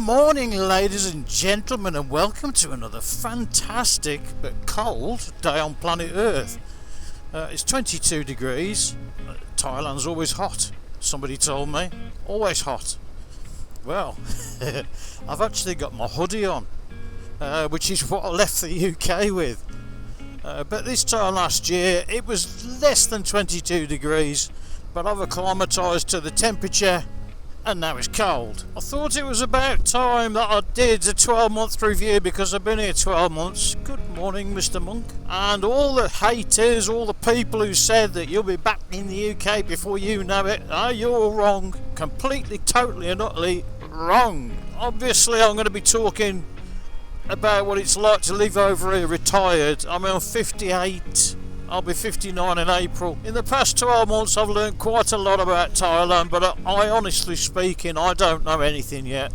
morning, ladies and gentlemen, and welcome to another fantastic but cold day on planet Earth. It's 22 degrees. Thailand's always hot, somebody told me. Always hot. Well, I've actually got my hoodie on, which is what I left the UK with. But this time last year it was less than 22 degrees, but I've acclimatised to the temperature and now it's cold. I thought it was about time that I did a 12-month review because I've been here 12 months. Good morning, Mr. Monk. And all the haters, all the people who said that you'll be back in the UK before you know it, you're all wrong. Completely, totally and utterly wrong. Obviously I'm going to be talking about what it's like to live over here retired. I'm 58. I'll be 59 in April. In the past 12 months I've learned quite a lot about Thailand, but I honestly speaking, I don't know anything yet.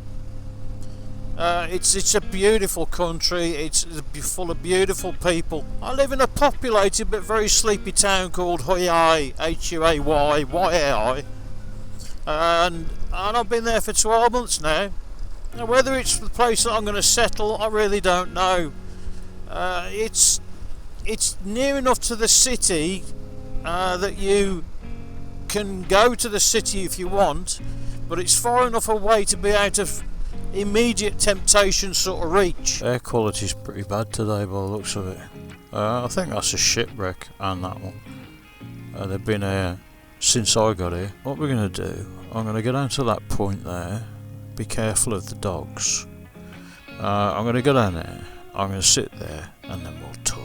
It's a beautiful country. It's full of beautiful people. I live in a populated but very sleepy town called Hoi Ai, Huay, Yai, and I've been there for 12 months now. Now, whether it's the place that I'm going to settle, I really don't know. It's near enough to the city that you can go to the city if you want, but it's far enough away to be out of immediate temptation sort of reach. Air quality's pretty bad today by the looks of it. I think that's a shipwreck, and that one. They've been here since I got here. What we're going to do, I'm going to go down to that point there. Be careful of the dogs. I'm going to go down there, I'm going to sit there, and then we'll talk.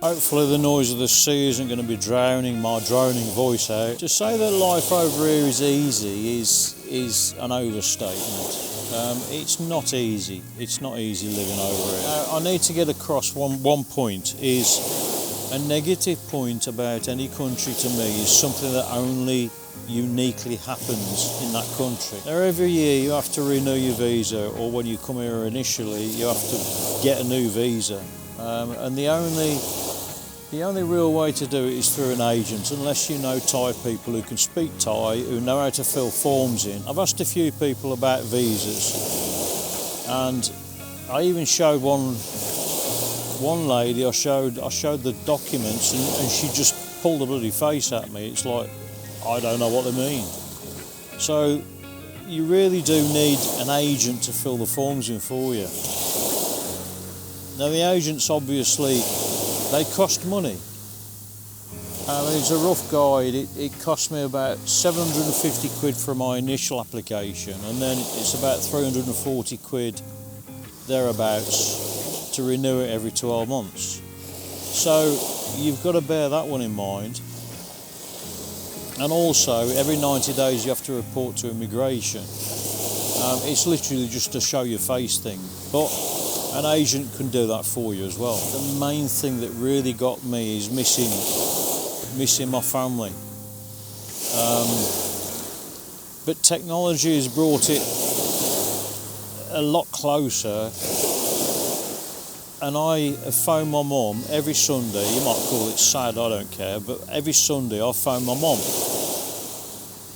Hopefully the noise of the sea isn't going to be drowning my droning voice out. To say that life over here is easy is an overstatement. It's not easy. It's not easy living over here. I need to get across one point. Is a negative point about any country to me is something that only uniquely happens in that country. Now every year you have to renew your visa, or when you come here initially you have to get a new visa, and the only real way to do it is through an agent, unless you know Thai people who can speak Thai, who know how to fill forms in. I've asked a few people about visas, and I even showed one lady, I showed the documents, and she just pulled a bloody face at me. It's like, I don't know what they mean. So you really do need an agent to fill the forms in for you. Now the agents obviously, they cost money. It's a rough guide. It cost me about 750 quid for my initial application, and then it's about 340 quid thereabouts to renew it every 12 months. So you've got to bear that one in mind. And also, every 90 days you have to report to immigration. It's literally just a show your face thing, but an agent can do that for you as well. The main thing that really got me is missing my family. But technology has brought it a lot closer, and I phone my mum every Sunday. You might call it sad, I don't care, but every Sunday I phone my mum.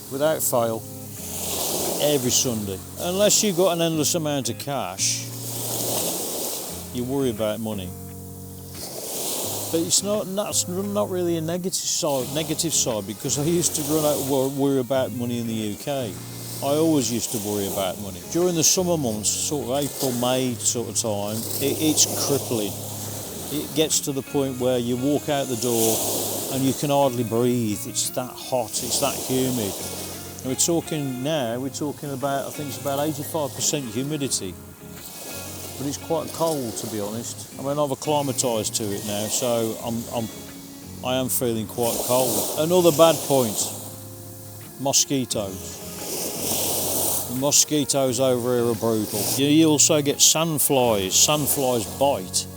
Without fail, every Sunday. Unless you've got an endless amount of cash, you worry about money. But that's not really a negative side, because I used to worry about money in the UK. I always used to worry about money. During the summer months, sort of April, May sort of time, it's crippling. It gets to the point where you walk out the door and you can hardly breathe. It's that hot, it's that humid. And we're talking about, I think it's about 85% humidity. But it's quite cold, to be honest. I mean, I've acclimatised to it now, so I am feeling quite cold. Another bad point, mosquitoes. The mosquitoes over here are brutal. You also get sandflies. Sandflies bite.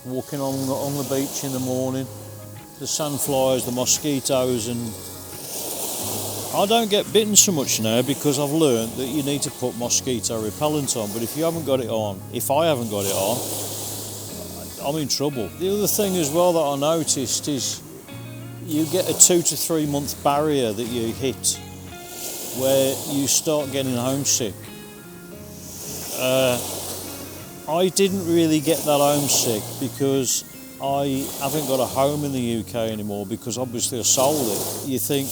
Walking on the beach in the morning, the sandflies, the mosquitoes, and I don't get bitten so much now because I've learned that you need to put mosquito repellent on. But if I haven't got it on, I'm in trouble. The other thing as well that I noticed is you get a 2 to 3 month barrier that you hit where you start getting homesick. I didn't really get that homesick because I haven't got a home in the UK anymore, because obviously I sold it. You think,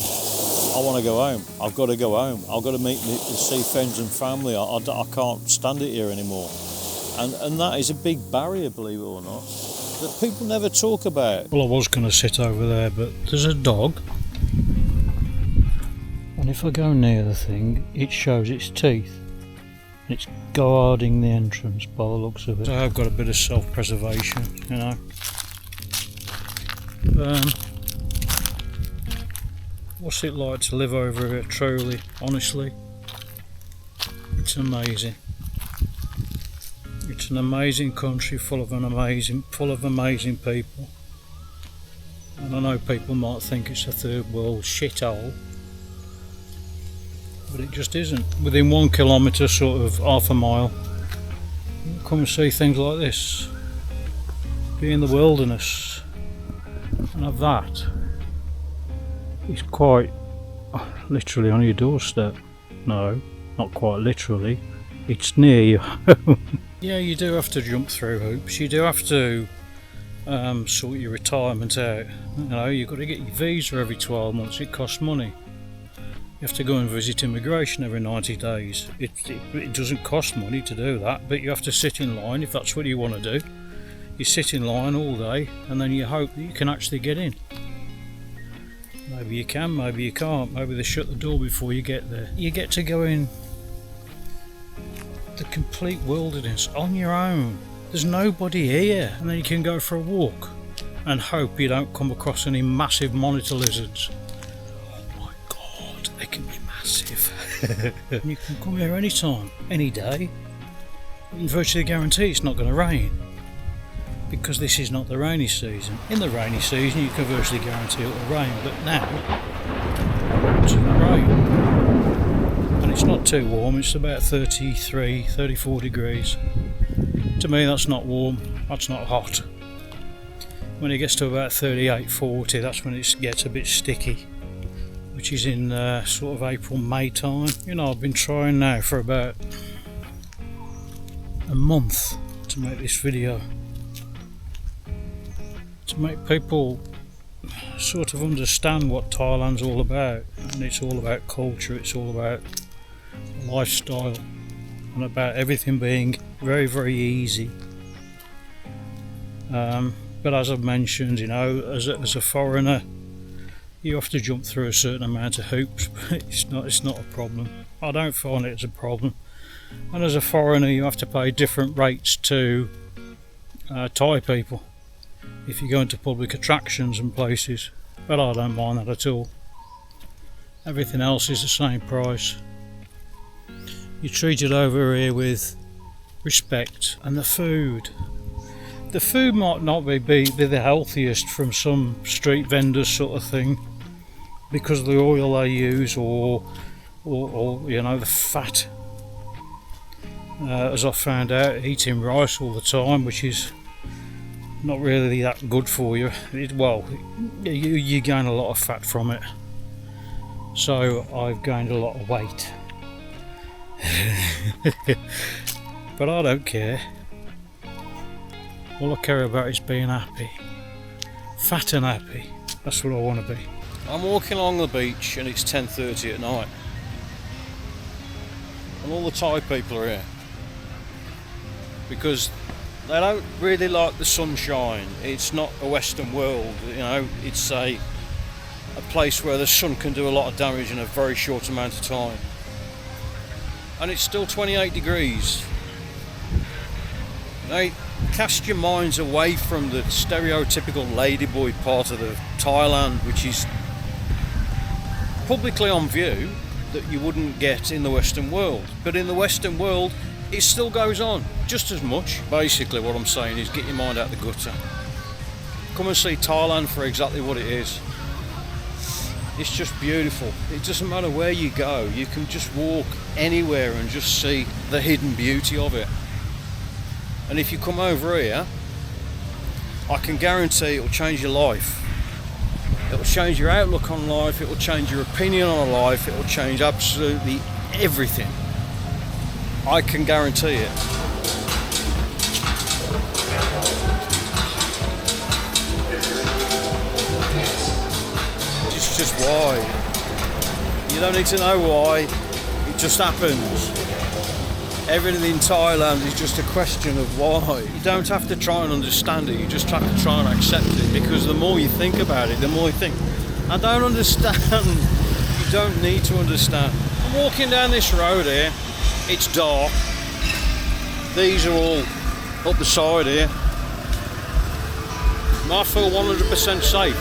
I want to go home. I've got to go home. I've got to see friends and family. I can't stand it here anymore. And that is a big barrier, believe it or not, that people never talk about. Well, I was going to sit over there, but there's a dog. And if I go near the thing, it shows its teeth. It's guarding the entrance by the looks of it. So I've got a bit of self-preservation, you know. What's it like to live over here, truly, honestly? It's amazing. It's an amazing country full of amazing people. And I know people might think it's a third world shithole, but it just isn't. Within 1 kilometre, sort of half a mile, you come and see things like this. Be in the wilderness and have that. It's quite literally on your doorstep. No, not quite literally. It's near you. Yeah, you do have to jump through hoops. You do have to sort your retirement out. You know, you've got to get your visa every 12 months. It costs money. You have to go and visit immigration every 90 days. It doesn't cost money to do that, but you have to sit in line if that's what you want to do. You sit in line all day and then you hope that you can actually get in. Maybe you can, maybe you can't. Maybe they shut the door before you get there. You get to go in the complete wilderness on your own. There's nobody here, and then you can go for a walk and hope you don't come across any massive monitor lizards. Oh my god, they can be massive. And you can come here anytime, any day. You can virtually guarantee it's not going to rain, because this is not the rainy season. In the rainy season you can virtually guarantee it will rain, but now it's going to rain. And it's not too warm, it's about 33, 34 degrees. To me that's not warm, that's not hot. When it gets to about 38, 40, that's when it gets a bit sticky, which is in sort of April, May time. You know, I've been trying now for about a month to make this video, to make people sort of understand what Thailand's all about. And it's all about culture, it's all about lifestyle, and about everything being very, very easy. But as I've mentioned, you know, as a foreigner, you have to jump through a certain amount of hoops, but it's not a problem. I don't find it as a problem. And as a foreigner, you have to pay different rates to Thai people if you go into public attractions and places, but I don't mind that at all. Everything else is the same price. You're treated over here with respect. And the food might not be the healthiest from some street vendors sort of thing, because of the oil they use, or you know, the fat. As I found out, eating rice all the time, which is not really that good for you. You gain a lot of fat from it. So I've gained a lot of weight. But I don't care. All I care about is being happy. Fat and happy. That's what I want to be. I'm walking along the beach and it's 10:30 at night. And all the Thai people are here, because they don't really like the sunshine. It's not a Western world, you know. It's a place where the sun can do a lot of damage in a very short amount of time. And it's still 28 degrees. Now, cast your minds away from the stereotypical ladyboy part of Thailand, which is publicly on view, that you wouldn't get in the Western world. But in the Western world, it still goes on just as much. Basically what I'm saying is, get your mind out the gutter. Come and see Thailand for exactly what it is. It's just beautiful. It doesn't matter where you go, you can just walk anywhere and just see the hidden beauty of it. And if you come over here, I can guarantee it will change your life. It will change your outlook on life, it will change your opinion on life, it will change absolutely everything. I can guarantee it. It's just why. You don't need to know why, it just happens. Everything in Thailand is just a question of why. You don't have to try and understand it, you just have to try and accept it, because the more you think about it, the more you think, I don't understand. You don't need to understand. I'm walking down this road here, it's dark, these are all up the side here. I feel 100% safe.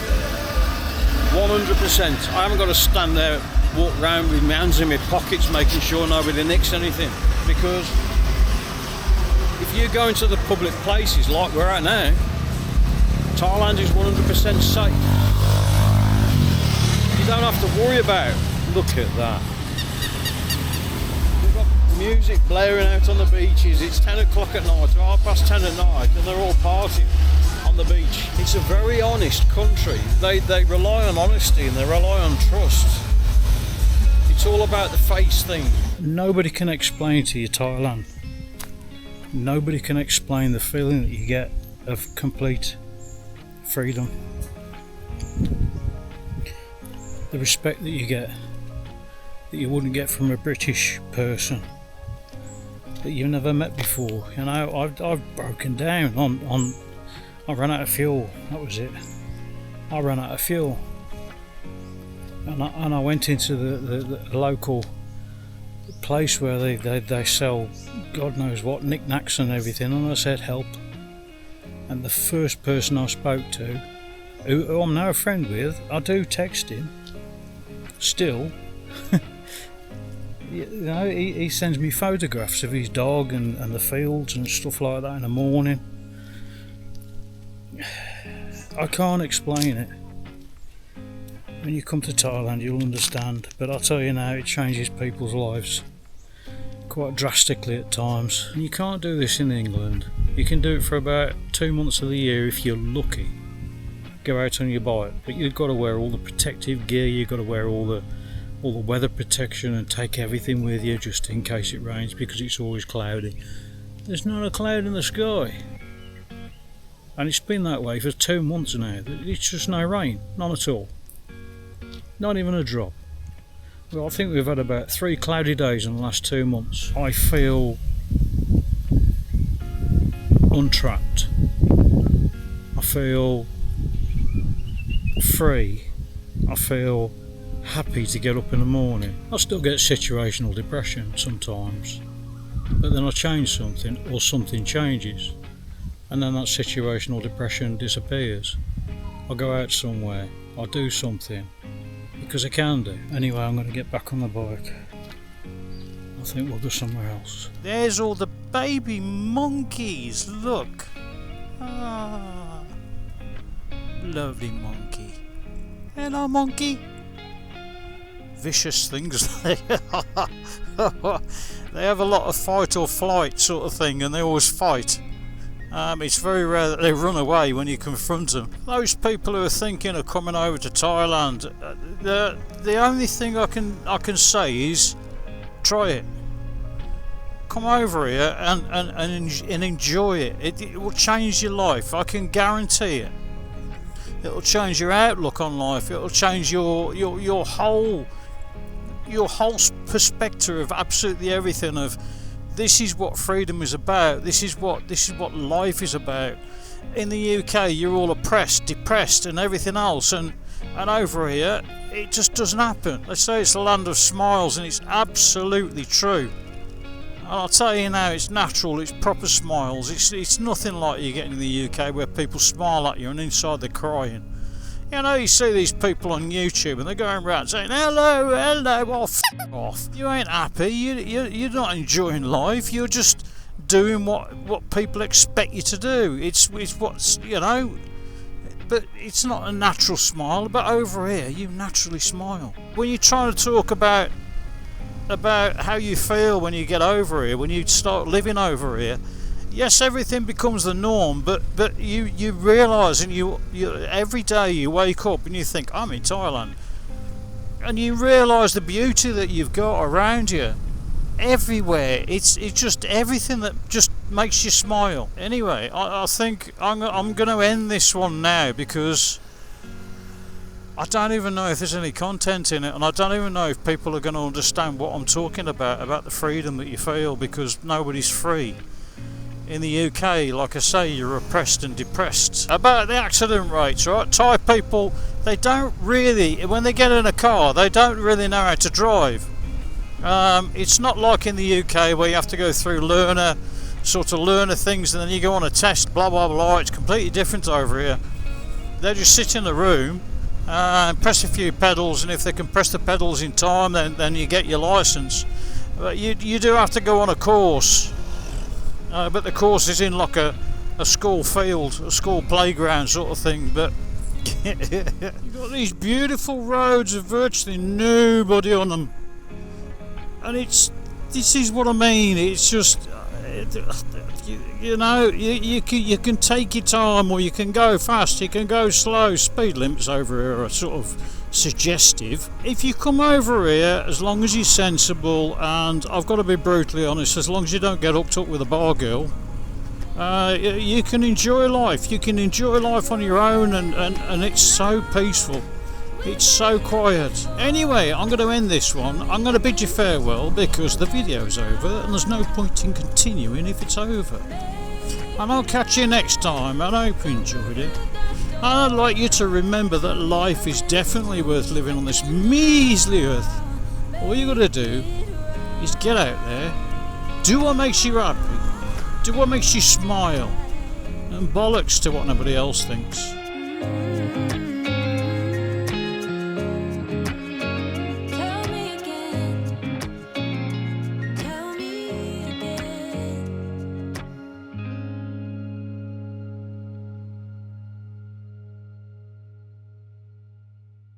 100%. I haven't got to stand there, walk around with my hands in my pockets making sure nobody nicks anything. Because if you go into the public places like we're at now, Thailand is 100% safe. You don't have to worry about, look at that. We've got music blaring out on the beaches, it's 10 o'clock at night, or 10:30 at night, and they're all partying on the beach. It's a very honest country. They rely on honesty and they rely on trust. It's all about the face thing. Nobody can explain to you Thailand. Nobody can explain the feeling that you get of complete freedom. The respect that you get that you wouldn't get from a British person that you've never met before. You know, I've broken down on I ran out of fuel, that was it. I ran out of fuel. And I went into the local place where they sell God knows what, knickknacks and everything, and I said help. And the first person I spoke to, who I'm now a friend with, I do text him, still, you know, he sends me photographs of his dog and the fields and stuff like that in the morning. I can't explain it. When you come to Thailand you'll understand, but I'll tell you now, it changes people's lives quite drastically at times. And you can't do this in England. You can do it for about 2 months of the year if you're lucky. Go out on your bike, but you've got to wear all the protective gear, you've got to wear all the weather protection and take everything with you just in case it rains, because it's always cloudy. There's not a cloud in the sky. And it's been that way for 2 months now. It's just no rain, none at all. Not even a drop. Well, I think we've had about 3 cloudy days in the last 2 months. I feel untrapped. I feel free. I feel happy to get up in the morning. I still get situational depression sometimes, but then I change something or something changes, and then that situational depression disappears. I go out somewhere, I do something, because I can do. Anyway, I'm going to get back on the bike. I think we'll go somewhere else. There's all the baby monkeys, look. Ah, lovely monkey. Hello, monkey. Vicious things they are. They have a lot of fight or flight sort of thing, and they always fight. It's very rare that they run away when you confront them. Those people who are thinking of coming over to Thailand, the only thing I can say is try it. Come over here and enjoy it. It will change your life. I can guarantee it. It'll change your outlook on life. It'll change your whole perspective of absolutely everything. Of this is what freedom is about. This is what life is about. In the UK, you're all oppressed, depressed, and everything else, and over here, it just doesn't happen. They say it's the land of smiles, and it's absolutely true. And I'll tell you now, it's natural. It's proper smiles. It's nothing like you get in the UK where people smile at you and inside they're crying. You know, you see these people on YouTube and they're going around saying hello, well, f*** off. You ain't happy, you're not enjoying life, you're just doing what people expect you to do. It's what's, you know, but it's not a natural smile. But over here, you naturally smile. When you're trying to talk about how you feel when you get over here, when you start living over here, yes, everything becomes the norm, but you realise, and you every day you wake up and you think, I'm in Thailand, and you realise the beauty that you've got around you. everywhere. It's just everything that just makes you smile. Anyway, I think I'm going to end this one now, because I don't even know if there's any content in it, and I don't even know if people are going to understand what I'm talking about the freedom that you feel, because nobody's free. In the UK, like I say, you're oppressed and depressed. About the accident rates, right? Thai people, they don't really, when they get in a car, they don't really know how to drive. It's not like in the UK where you have to go through learner things and then you go on a test, blah blah blah. It's completely different over here. They just sit in the room and press a few pedals, and if they can press the pedals in time, then you get your license. But you do have to go on a course, but the course is in like a school field, a school playground sort of thing. But you've got these beautiful roads with virtually nobody on them, and this is what I mean. It's just you can take your time, or you can go fast, you can go slow. Speed limits over here are sort of suggestive. If you come over here, as long as you're sensible, and I've got to be brutally honest, as long as you don't get hooked up with a bar girl, you can enjoy life. You can enjoy life on your own, and it's so peaceful. It's so quiet. Anyway, I'm going to end this one. I'm going to bid you farewell, because the video's over and there's no point in continuing if it's over. And I'll catch you next time, and I hope you enjoyed it. And I'd like you to remember that life is definitely worth living on this measly earth. All you got to do is get out there, do what makes you happy, do what makes you smile, and bollocks to what nobody else thinks.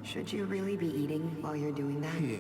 Should you really be eating while you're doing that? Yeah.